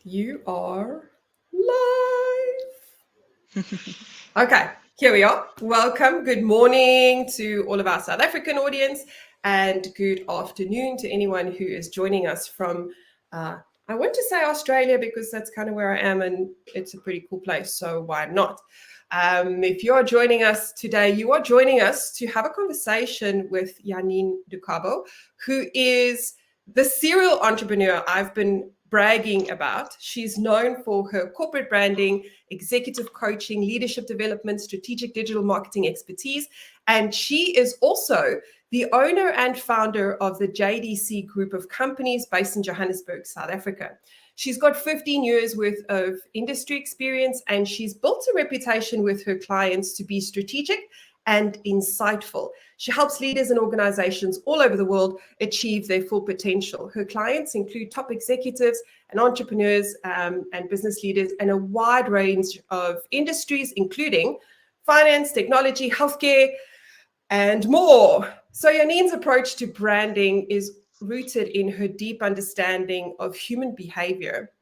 You are live. Okay, here we are. Welcome. Good morning to all of our South African audience, and good afternoon to anyone who is joining us from, I want to say Australia because that's kind of where I am, and it's a pretty cool place, so why not? If you are joining us today, you are joining us to have a conversation with Janine Do Cabo, who is the serial entrepreneur I've been bragging about. She's known for her corporate branding, executive coaching, leadership development, strategic digital marketing expertise. And she is also the owner and founder of the JDC Group of companies based in Johannesburg, South Africa. She's got 15 years worth of industry experience, and she's built a reputation with her clients to be strategic and insightful. She helps leaders and organizations all over the world achieve their full potential. Her clients include top executives and entrepreneurs and business leaders in a wide range of industries, including finance, technology, healthcare, and more. So Janine's approach to branding is rooted in her deep understanding of human behavior.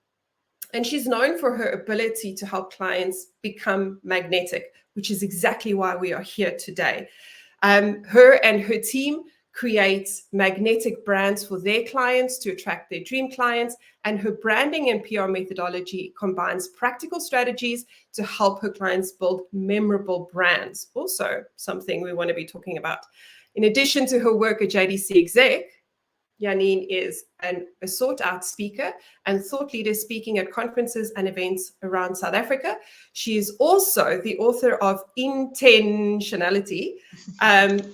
And she's known for her ability to help clients become magnetic, which is exactly why we are here today. Her and her team create magnetic brands for their clients to attract their dream clients. And her branding and PR methodology combines practical strategies to help her clients build memorable brands. Also, something we want to be talking about. In addition to her work at JDC Exec, Janine is a sought-out speaker and thought leader speaking at conferences and events around South Africa. She is also the author of Intentionality,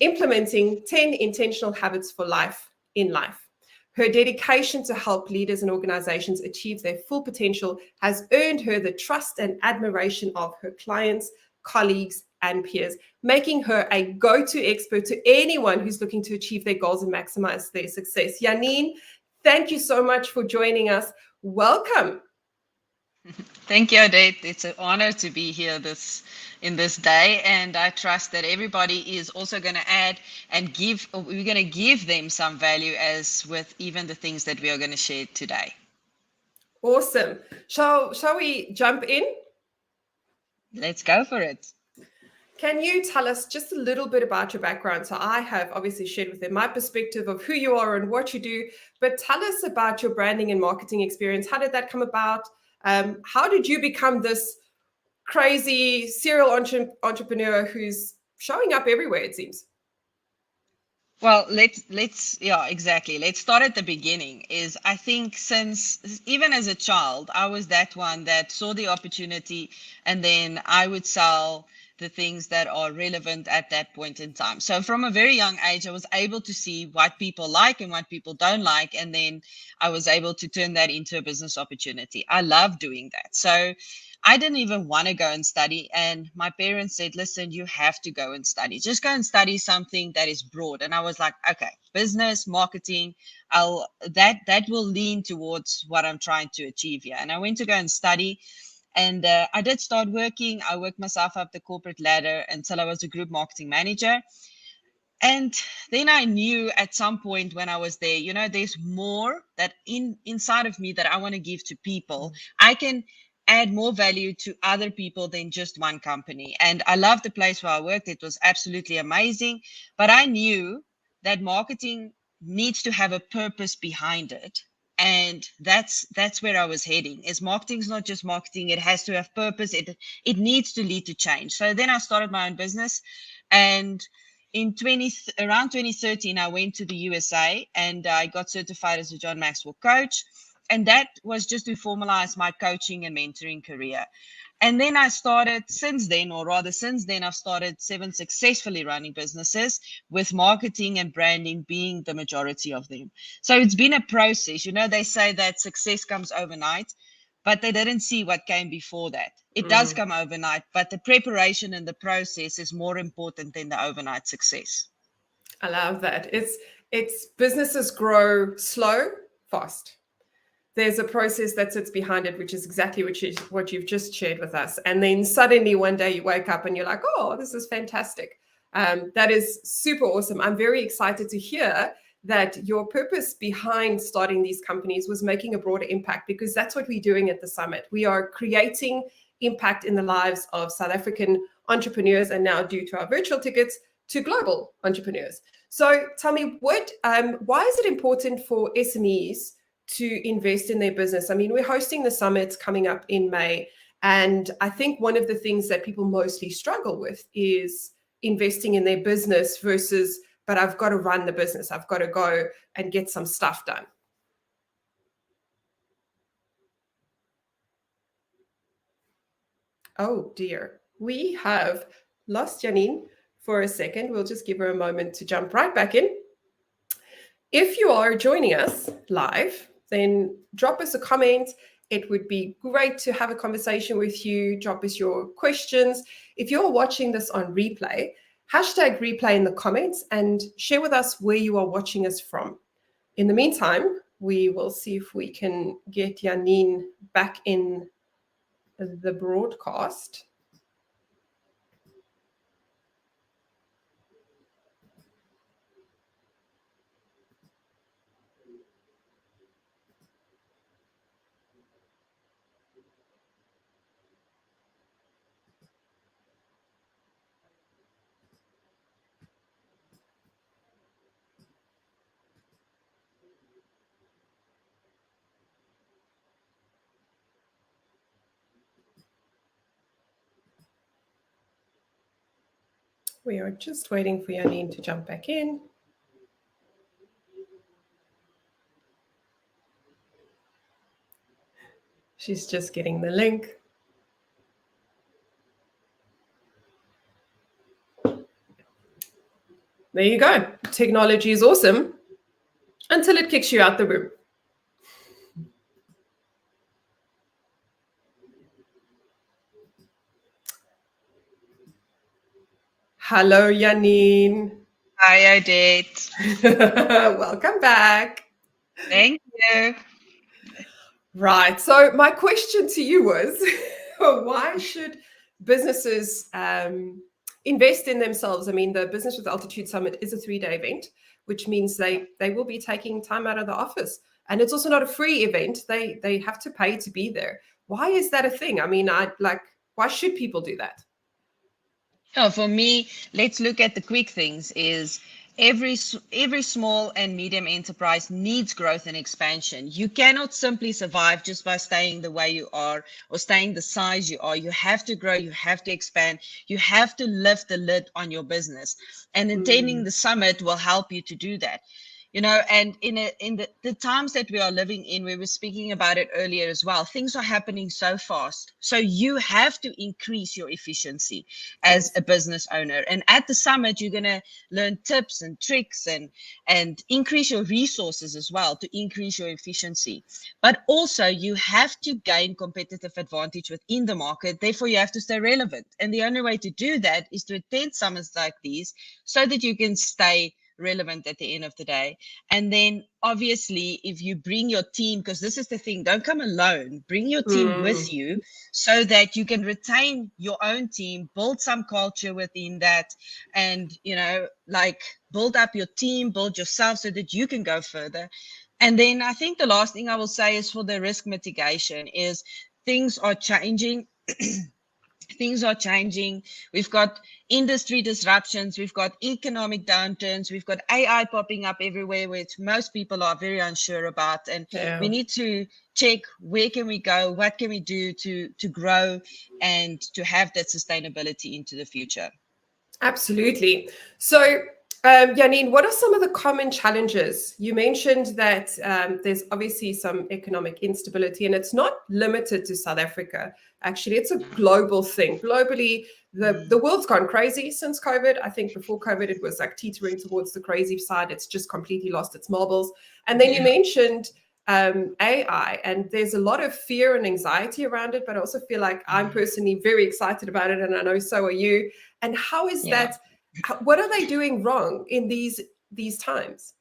implementing 10 intentional habits for life in life. Her dedication to help leaders and organizations achieve their full potential has earned her the trust and admiration of her clients, colleagues, and peers, making her a go-to expert to anyone who's looking to achieve their goals and maximize their success. Janine, thank you so much for joining us. Welcome. Thank you, Odette. It's an honor to be here in this day, and I trust that everybody is also going to add and we're going to give them some value as with even the things that we are going to share today. Awesome. Shall we jump in? Let's go for it. Can you tell us just a little bit about your background? So I have obviously shared with them my perspective of who you are and what you do, but tell us about your branding and marketing experience. How did that come about? How did you become this crazy serial entrepreneur who's showing up everywhere, it seems? Well, yeah, exactly. Let's start at the beginning. I think since even as a child, I was that one that saw the opportunity, and then I would sell the things that are relevant at that point in time. So from a very young age, I was able to see what people like and what people don't like. And then I was able to turn that into a business opportunity. I love doing that. So I didn't even want to go and study. And my parents said, listen, you have to go and study. Just go and study something that is broad. And I was like, okay, business, marketing, that will lean towards what I'm trying to achieve here. And I went to go and study. And I did start working. I worked myself up the corporate ladder until I was a group marketing manager. And then I knew at some point when I was there, there's more that inside of me that I want to give to people. I can add more value to other people than just one company. And I loved the place where I worked. It was absolutely amazing. But I knew that marketing needs to have a purpose behind it. And that's where I was heading. Is marketing is not just marketing. It has to have purpose. It needs to lead to change. So then I started my own business. And around 2013, I went to the USA and I got certified as a John Maxwell coach. And that was just to formalize my coaching and mentoring career. And then I've started 7 successfully running businesses, with marketing and branding being the majority of them. So it's been a process. They say that success comes overnight, but they didn't see what came before that. It does come overnight, but the preparation and the process is more important than the overnight success. I love that. It's businesses grow slow, fast. There's a process that sits behind it, which is exactly what you've just shared with us. And then suddenly one day you wake up and you're like, oh, this is fantastic. That is super awesome. I'm very excited to hear that your purpose behind starting these companies was making a broader impact, because that's what we're doing at the summit. We are creating impact in the lives of South African entrepreneurs, and now, due to our virtual tickets, to global entrepreneurs. So tell me, why is it important for SMEs to invest in their business? I mean, we're hosting the summit coming up in May, and I think one of the things that people mostly struggle with is investing in their business versus, but I've got to run the business. I've got to go and get some stuff done. Oh dear, we have lost Janine for a second. We'll just give her a moment to jump right back in. If you are joining us live, then drop us a comment. It would be great to have a conversation with you. Drop us your questions. If you're watching this on replay, hashtag replay in the comments and share with us where you are watching us from. In the meantime, we will see if we can get Janine back in the broadcast. We are just waiting for Janine to jump back in. She's just getting the link. There you go. Technology is awesome until it kicks you out the room. Hello, Janine. Hi, Odette. Welcome back. Thank you. Right. So my question to you was, why should businesses invest in themselves? I mean, the Business with Altitude Summit is a 3-day event, which means they will be taking time out of the office. And it's also not a free event. They have to pay to be there. Why is that a thing? I mean, why should people do that? Oh, for me, let's look at the quick things. Is every small and medium enterprise needs growth and expansion. You cannot simply survive just by staying the way you are or staying the size you are. You have to grow, you have to expand, you have to lift the lid on your business. And attending the summit will help you to do that. You know, and in the times that we are living in, we were speaking about it earlier as well, things are happening so fast. So you have to increase your efficiency as a business owner. And at the summit, you're going to learn tips and tricks and increase your resources as well to increase your efficiency. But also you have to gain competitive advantage within the market. Therefore, you have to stay relevant. And the only way to do that is to attend summits like these so that you can stay relevant at the end of the day. And then obviously, if you bring your team, because this is the thing, don't come alone, bring your team with you so that you can retain your own team, build some culture within that, and, you know, like build up your team, build yourself so that you can go further. And then I think the last thing I will say is for the risk mitigation is things are changing. Things are changing. We've got industry disruptions. We've got economic downturns. We've got AI popping up everywhere, which most people are very unsure about. And we need to check where can we go, what can we do to grow and to have that sustainability into the future. Absolutely. So, Janine, what are some of the common challenges? You mentioned that there's obviously some economic instability, and it's not limited to South Africa. Actually, it's a global thing. Globally, the world's gone crazy since COVID. I think before COVID, it was like teetering towards the crazy side. It's just completely lost its marbles. And then you mentioned AI, and there's a lot of fear and anxiety around it, but I also feel like I'm personally very excited about it, and I know so are you. And how is that? What are they doing wrong in these times?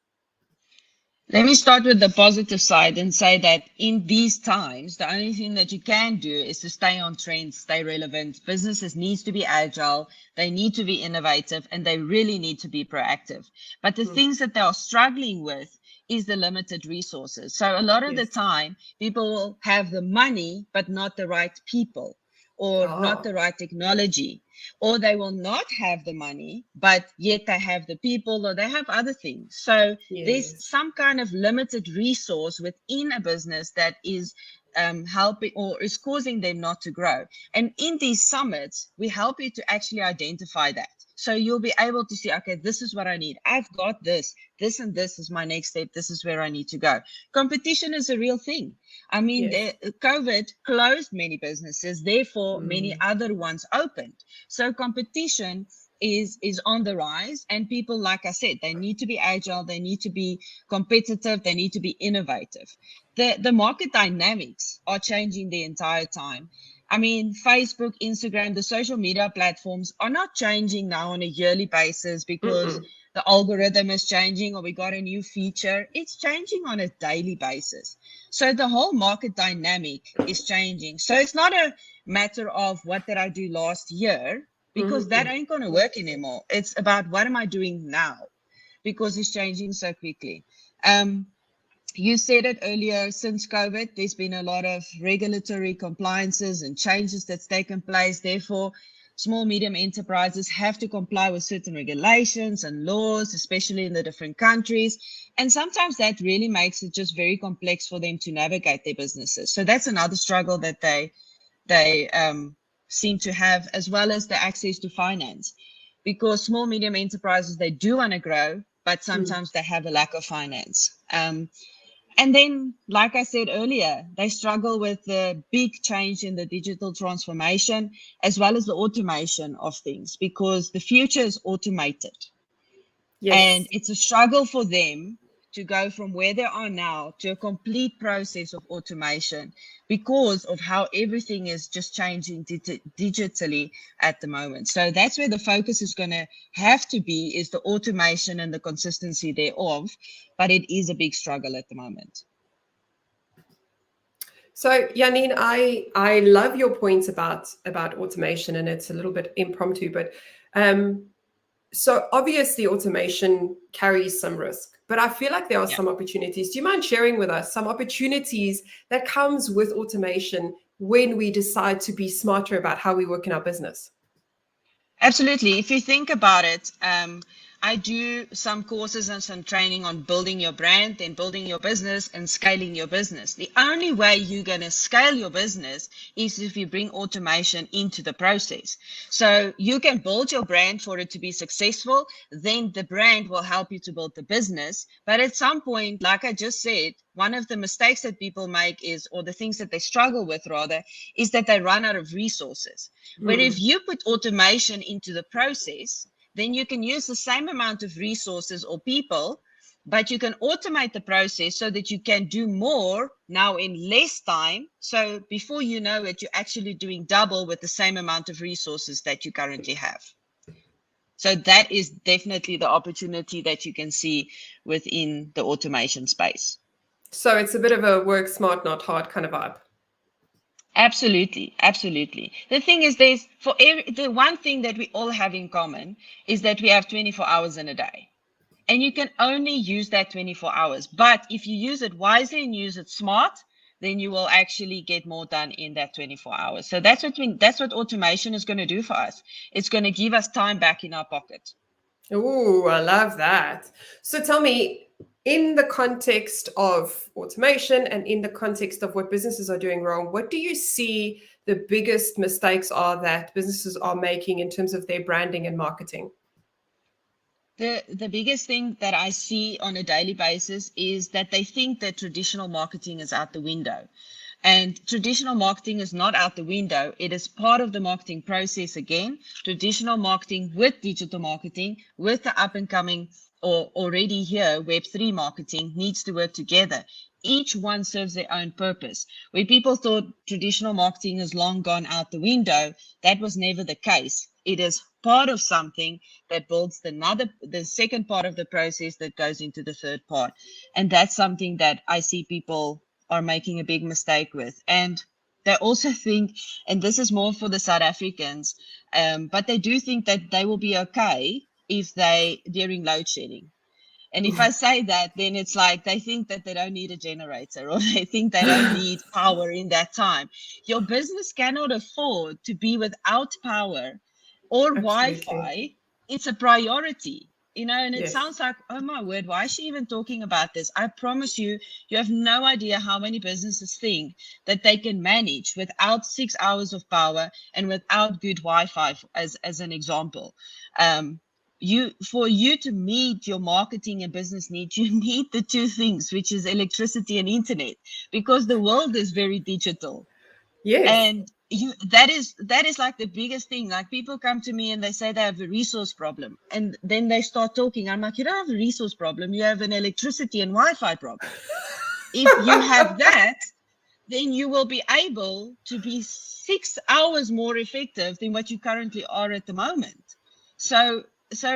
Let me start with the positive side and say that in these times, the only thing that you can do is to stay on trend, stay relevant. Businesses needs to be agile, they need to be innovative, and they really need to be proactive. But the things that they are struggling with is the limited resources. So a lot of the time, people will have the money, but not the right people or not the right technology, or they will not have the money, but yet they have the people or they have other things. So there's some kind of limited resource within a business that is helping or is causing them not to grow. And in these summits, we help you to actually identify that. So you'll be able to see, okay, this is what I need. I've got this and this is my next step. This is where I need to go. Competition is a real thing. I mean, COVID closed many businesses, therefore many other ones opened. So competition is on the rise, and people, like I said, they need to be agile, they need to be competitive, they need to be innovative. The market dynamics are changing the entire time. I mean, Facebook, Instagram, the social media platforms are not changing now on a yearly basis because the algorithm is changing or we got a new feature. It's changing on a daily basis. So the whole market dynamic is changing. So it's not a matter of what did I do last year, because that ain't going to work anymore. It's about what am I doing now, because it's changing so quickly. You said it earlier, since COVID, there's been a lot of regulatory compliances and changes that's taken place. Therefore, small, medium enterprises have to comply with certain regulations and laws, especially in the different countries. And sometimes that really makes it just very complex for them to navigate their businesses. So that's another struggle that they seem to have, as well as the access to finance. Because small, medium enterprises, they do want to grow, but sometimes they have a lack of finance. And then, like I said earlier, they struggle with the big change in the digital transformation, as well as the automation of things, because the future is automated. And it's a struggle for them to go from where they are now to a complete process of automation, because of how everything is just changing digitally at the moment. So that's where the focus is going to have to be, is the automation and the consistency thereof. But it is a big struggle at the moment. So Janine, I love your points about automation, and it's a little bit impromptu, but so obviously automation carries some risk, but I feel like there are some opportunities. Do you mind sharing with us some opportunities that comes with automation when we decide to be smarter about how we work in our business? Absolutely. If you think about it, I do some courses and some training on building your brand and building your business and scaling your business. The only way you're going to scale your business is if you bring automation into the process. So you can build your brand for it to be successful. Then the brand will help you to build the business. But at some point, like I just said, one of the mistakes that people make is, or the things that they struggle with rather, is that they run out of resources. But if you put automation into the process, then you can use the same amount of resources or people, but you can automate the process so that you can do more now in less time. So before you know it, you're actually doing double with the same amount of resources that you currently have. So that is definitely the opportunity that you can see within the automation space. So it's a bit of a work smart, not hard kind of vibe. Absolutely, absolutely. The thing is, the one thing that we all have in common is that we have 24 hours in a day, and you can only use that 24 hours. But if you use it wisely and use it smart, then you will actually get more done in that 24 hours. So that's what automation is going to do for us. It's going to give us time back in our pocket. Oh, I love that. So tell me, in the context of automation and in the context of what businesses are doing wrong, what do you see the biggest mistakes are that businesses are making in terms of their branding and marketing? The biggest thing that I see on a daily basis is that they think that traditional marketing is out the window. And traditional marketing is not out the window. It is part of the marketing process again. Traditional marketing with digital marketing, with the up and coming or already here Web3 marketing needs to work together. Each one serves their own purpose. Where people thought traditional marketing is long gone out the window, that was never the case. It is part of something that builds the second part of the process that goes into the third part. And that's something that I see people are making a big mistake with. And they also think, and this is more for the South Africans, but they do think that they will be okay if they during load shedding. And if I say that, then it's like they think that they don't need a generator, or they think they don't need power in that time. Your business cannot afford to be without power or Wi-Fi. It's a priority, and it sounds like, oh my word, why is she even talking about this? I promise you, you have no idea how many businesses think that they can manage without 6 hours of power and without good Wi-Fi, as an example. For you to meet your marketing and business needs, you need the two things, which is electricity and internet, because the world is very digital. Yes. And that is like the biggest thing. Like, people come to me and they say they have a resource problem, and then they start talking. I'm like, you don't have a resource problem, you have an electricity and Wi-Fi problem. If you have that, then you will be able to be 6 hours more effective than what you currently are at the moment. So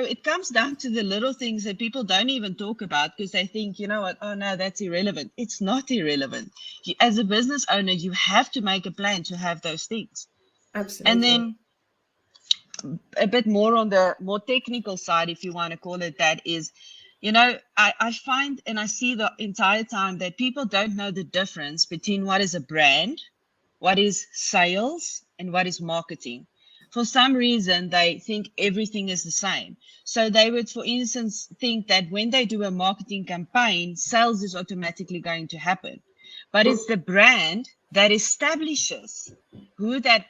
it comes down to the little things that people don't even talk about, because they think, you know what, oh no, that's irrelevant. It's not irrelevant. As a business owner, you have to make a plan to have those things. Absolutely. And then a bit more on the more technical side, if you want to call it that, is, I find, and I see the entire time, that people don't know the difference between what is a brand, what is sales, and what is marketing. For some reason, they think everything is the same. So they would, for instance, think that when they do a marketing campaign, sales is automatically going to happen. But it's the brand that establishes who that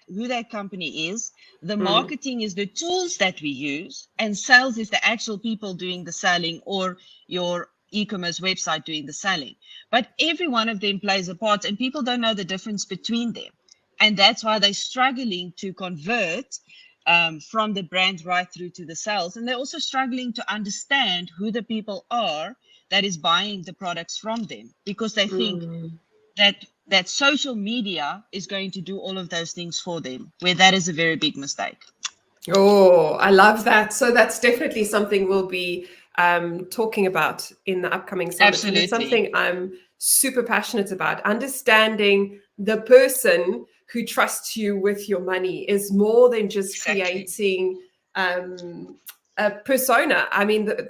company is. The marketing is the tools that we use, and sales is the actual people doing the selling, or your e-commerce website doing the selling. But every one of them plays a part, and people don't know the difference between them. And that's why they're struggling to convert from the brand right through to the sales. And they're also struggling to understand who the people are that is buying the products from them, because they think that social media is going to do all of those things for them, where that is a very big mistake. Oh, I love that. So that's definitely something we'll be talking about in the upcoming summit. Absolutely. And it's something I'm super passionate about. Understanding the person who trusts you with your money is more than just creating a persona. I mean, the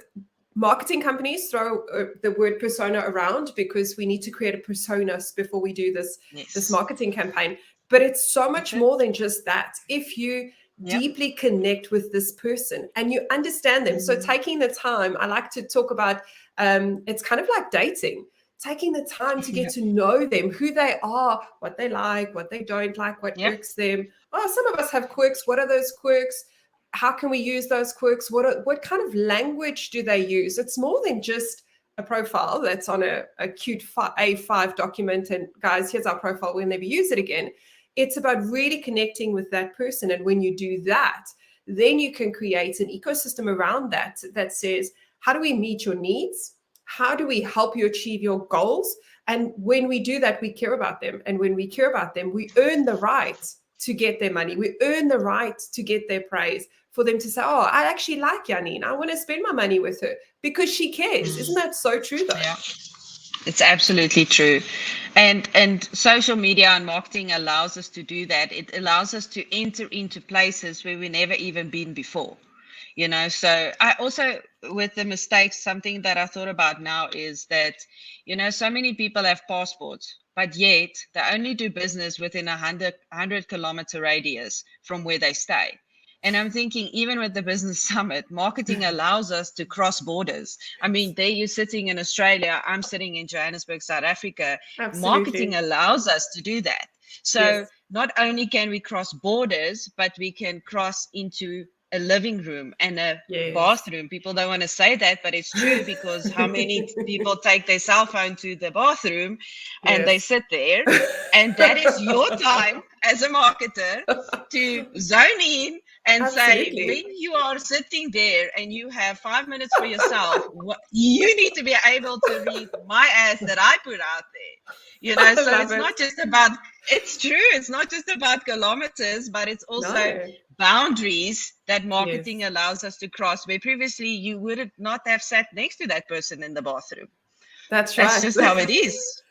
marketing companies throw the word persona around because we need to create a persona before we do this marketing campaign. But it's so much more than just that. If you deeply connect with this person and you understand them. So taking the time, I like to talk about, it's kind of like dating. Taking the time to get to know them, who they are, what they like, what they don't like, what irks them. Oh, some of us have quirks. What are those quirks? How can we use those quirks? What kind of language do they use? It's more than just a profile that's on a cute A5 document. And guys, here's our profile. We'll never use it again. It's about really connecting with that person. And when you do that, then you can create an ecosystem around that says, how do we meet your needs? How do we help you achieve your goals? And when we do that, we care about them. And when we care about them, we earn the right to get their money. We earn the right to get their praise, for them to say, oh, I actually like Janine. I want to spend my money with her because she cares. Isn't that so true, though? Yeah, it's absolutely true. And social media and marketing allows us to do that. It allows us to enter into places where we've never even been before. So I also, with the mistakes, something that I thought about now is that, so many people have passports, but yet they only do business within 100 kilometer radius from where they stay. And I'm thinking, even with the business summit, marketing allows us to cross borders. I mean, there you're sitting in Australia, I'm sitting in Johannesburg, South Africa. Absolutely. Marketing allows us to do that. So not only can we cross borders, but we can cross into a living room and a bathroom. People don't want to say that, but it's true, because how many people take their cell phone to the bathroom and they sit there, and that is your time as a marketer to zone in and say, when you are sitting there and you have 5 minutes for yourself, you need to be able to read my ads that I put out there. So it's not just about, it's true, it's not just about kilometers, but it's also boundaries that marketing Yes. allows us to cross, where previously you would not have sat next to that person in the bathroom. That's That's right. just how it is.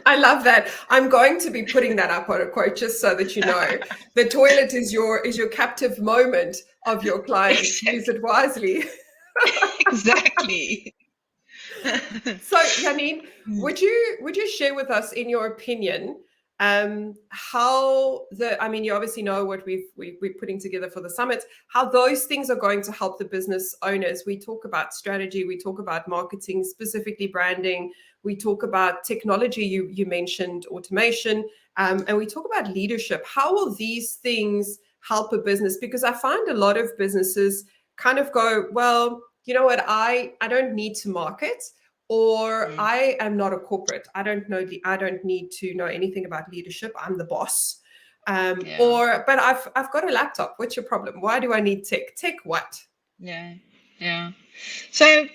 I love that. I'm going to be putting that up on a quote just so that you know. The toilet is your captive moment of your clients. Use it wisely. Exactly. So, Janine, would you share with us, in your opinion, how I mean, you obviously know what we're putting together for the summit, how those things are going to help the business owners. We talk about strategy, we talk about marketing, specifically branding, we talk about technology. You mentioned automation, and we talk about leadership. How will these things help a business? Because I find a lot of businesses kind of go, well, you know what, I don't need to market, or Mm. I am not a corporate. I don't need to know anything about leadership. I'm the boss. Yeah. But I've got a laptop. What's your problem? Why do I need tech? Tech what? Yeah. Yeah. So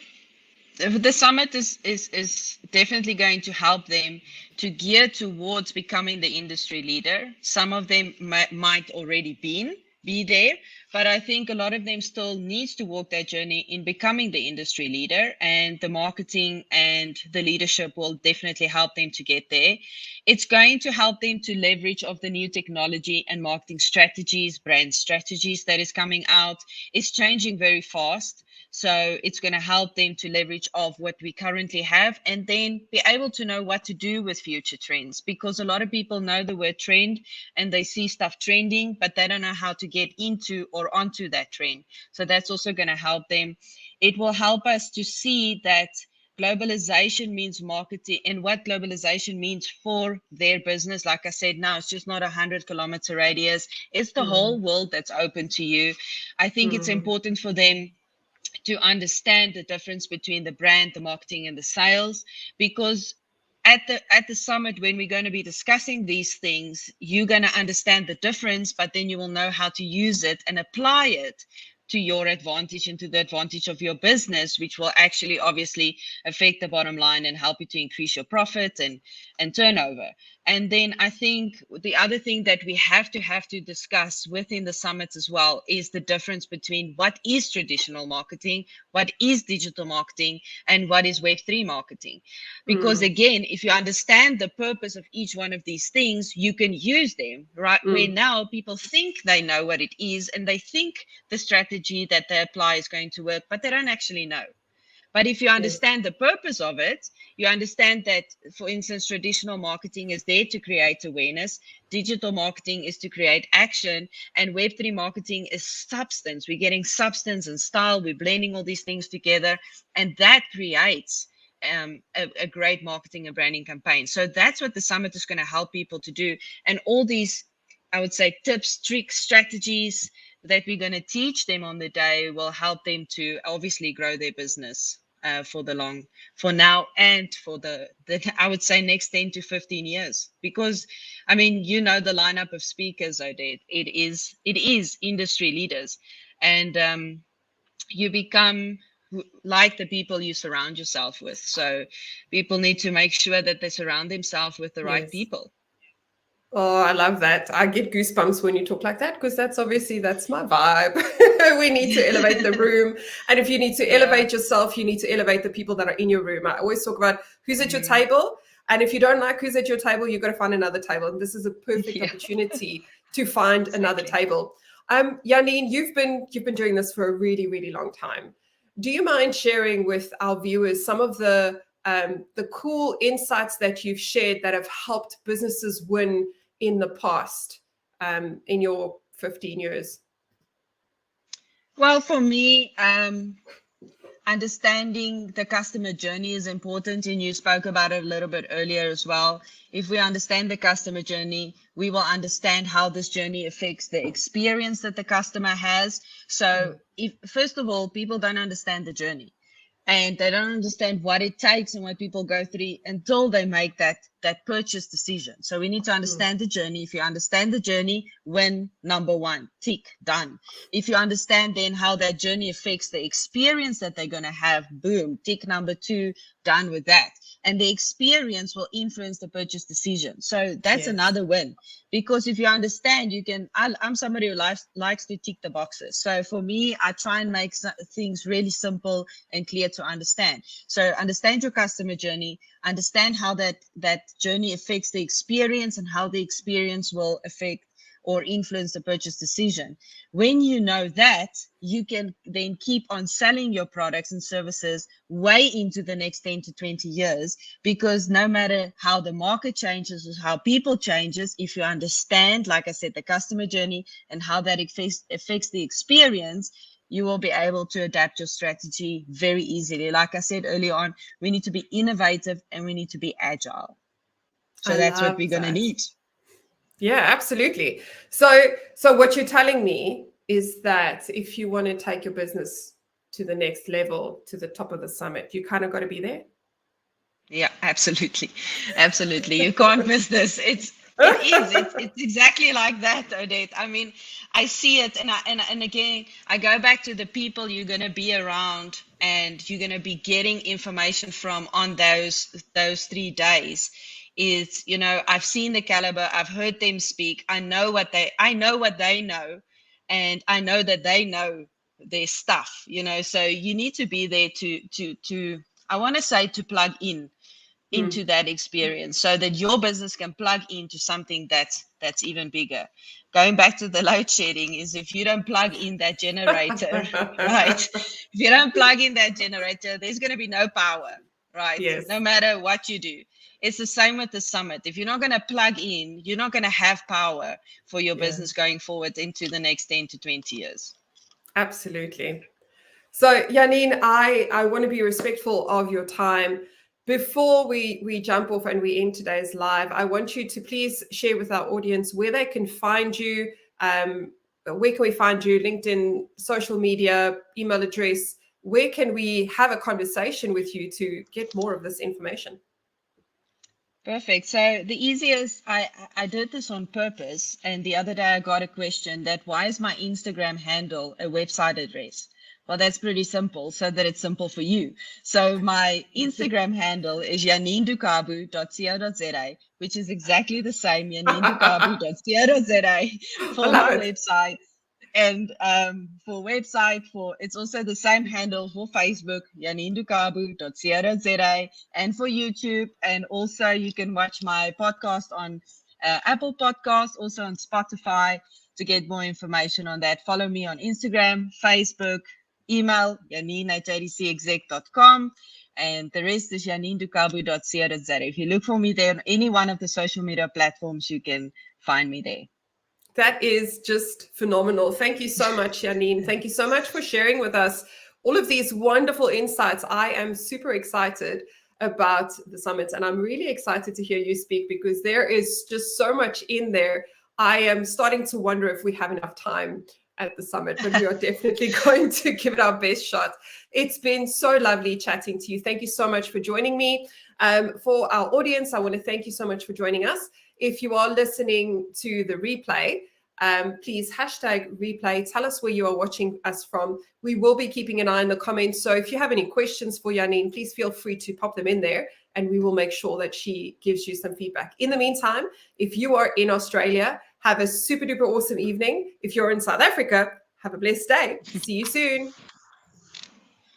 the summit is definitely going to help them to gear towards becoming the industry leader. Some of them might already be there, but I think a lot of them still needs to walk that journey in becoming the industry leader, and the marketing and the leadership will definitely help them to get there. It's going to help them to leverage of the new technology and marketing strategies, brand strategies that is coming out. It's changing very fast. So it's going to help them to leverage of what we currently have, and then be able to know what to do with future trends, because a lot of people know the word trend and they see stuff trending, but they don't know how to get into or onto that trend. So that's also going to help them. It will help us to see that globalization means marketing, and what globalization means for their business. Like I said, now it's just not 100-kilometer radius. It's the whole world that's open to you. I think it's important for them to understand the difference between the brand, the marketing, and the sales, because at the summit, when we're going to be discussing these things, you're going to understand the difference, but then you will know how to use it and apply it to your advantage and to the advantage of your business, which will actually obviously affect the bottom line and help you to increase your profit and turnover. And then I think the other thing that we have to discuss within the summits as well is the difference between what is traditional marketing, what is digital marketing, and what is Web3 marketing. Because again, if you understand the purpose of each one of these things, you can use them, right? Where now people think they know what it is, and they think the strategy that they apply is going to work, but they don't actually know. But if you understand the purpose of it, you understand that, for instance, traditional marketing is there to create awareness, digital marketing is to create action, and Web3 marketing is substance. We're getting substance and style, we're blending all these things together, and that creates a great marketing and branding campaign. So that's what the summit is going to help people to do. And all these, I would say, tips, tricks, strategies that we're going to teach them on the day will help them to obviously grow their business for now and for the I would say next 10 to 15 years. Because I mean, you know, the lineup of speakers, Odette, it is industry leaders, and you become like the people you surround yourself with. So people need to make sure that they surround themselves with the right Yes. people. Oh, I love that. I get goosebumps when you talk like that, because that's my vibe. We need to elevate the room. And if you need to Yeah. elevate yourself, you need to elevate the people that are in your room. I always talk about who's at your table. And if you don't like who's at your table, you've got to find another table. And this is a perfect opportunity to find another table. Janine, you've been doing this for a really, really long time. Do you mind sharing with our viewers some of the cool insights that you've shared that have helped businesses win in the past, in your 15 years? Well, for me, understanding the customer journey is important, and you spoke about it a little bit earlier as well. If we understand the customer journey, we will understand how this journey affects the experience that the customer has. So if, first of all, people don't understand the journey, and they don't understand what it takes and what people go through until they make that that purchase decision. So we need to understand the journey. If you understand the journey, win number one, tick, done. If you understand then how that journey affects the experience that they're going to have, boom, tick number two, done with that. And the experience will influence the purchase decision. So that's another win, because if you understand, you can, I'm somebody who likes to tick the boxes. So for me, I try and make things really simple and clear to understand. So understand your customer journey, understand how that journey affects the experience and how the experience will affect or influence the purchase decision. When you know that, you can then keep on selling your products and services way into the next 10 to 20 years, because no matter how the market changes or how people changes, if you understand, like I said, the customer journey and how that affects the experience, you will be able to adapt your strategy very easily. Like I said earlier on, we need to be innovative and we need to be agile. So that's what we're going to need. Yeah, absolutely. So what you're telling me is that if you want to take your business to the next level, to the top of the summit, you kind of got to be there. Yeah, absolutely. Absolutely. You can't miss this. It's exactly like that, Odette. I mean, I see it, and again, I go back to the people you're going to be around and you're going to be getting information from on those 3 days. Is, you know, I've seen the caliber, I've heard them speak, I know what they know, and I know that they know their stuff, you know. So you need to be there to I want to say to plug into that experience, so that your business can plug into something that's even bigger. Going back to the load shedding, is if you don't plug in that generator, right? If you don't plug in that generator, there's going to be no power, right? Yes. No matter what you do. It's the same with the summit. If you're not going to plug in, you're not going to have power for your business going forward into the next 10 to 20 years. Absolutely. So, Janine, I want to be respectful of your time. Before we jump off and we end today's live, I want you to please share with our audience where they can find you. Where can we find you? LinkedIn, social media, email address. Where can we have a conversation with you to get more of this information? Perfect. So the easiest, I did this on purpose. And the other day I got a question that, why is my Instagram handle a website address? Well, that's pretty simple, so that it's simple for you. So my Instagram handle is janinedocabo.co.za, which is exactly the same, janinedocabo.co.za for my website. And for website, it's also the same handle for Facebook, janinedocabo.co.za, and for YouTube. And also you can watch my podcast on Apple Podcasts, also on Spotify, to get more information on that. Follow me on Instagram, Facebook, email janine@jdcexec.com, and the rest is janinedocabo.co.za. If you look for me there on any one of the social media platforms, you can find me there. That is just phenomenal. Thank you so much, Janine. Thank you so much for sharing with us all of these wonderful insights. I am super excited about the summit, and I'm really excited to hear you speak, because there is just so much in there. I am starting to wonder if we have enough time at the summit, but we are definitely going to give it our best shot. It's been so lovely chatting to you. Thank you so much for joining me. For our audience, I want to thank you so much for joining us. If you are listening to the replay, please hashtag replay. Tell us where you are watching us from. We will be keeping an eye on the comments. So if you have any questions for Janine, please feel free to pop them in there, and we will make sure that she gives you some feedback. In the meantime, if you are in Australia, have a super duper awesome evening. If you're in South Africa, have a blessed day. See you soon.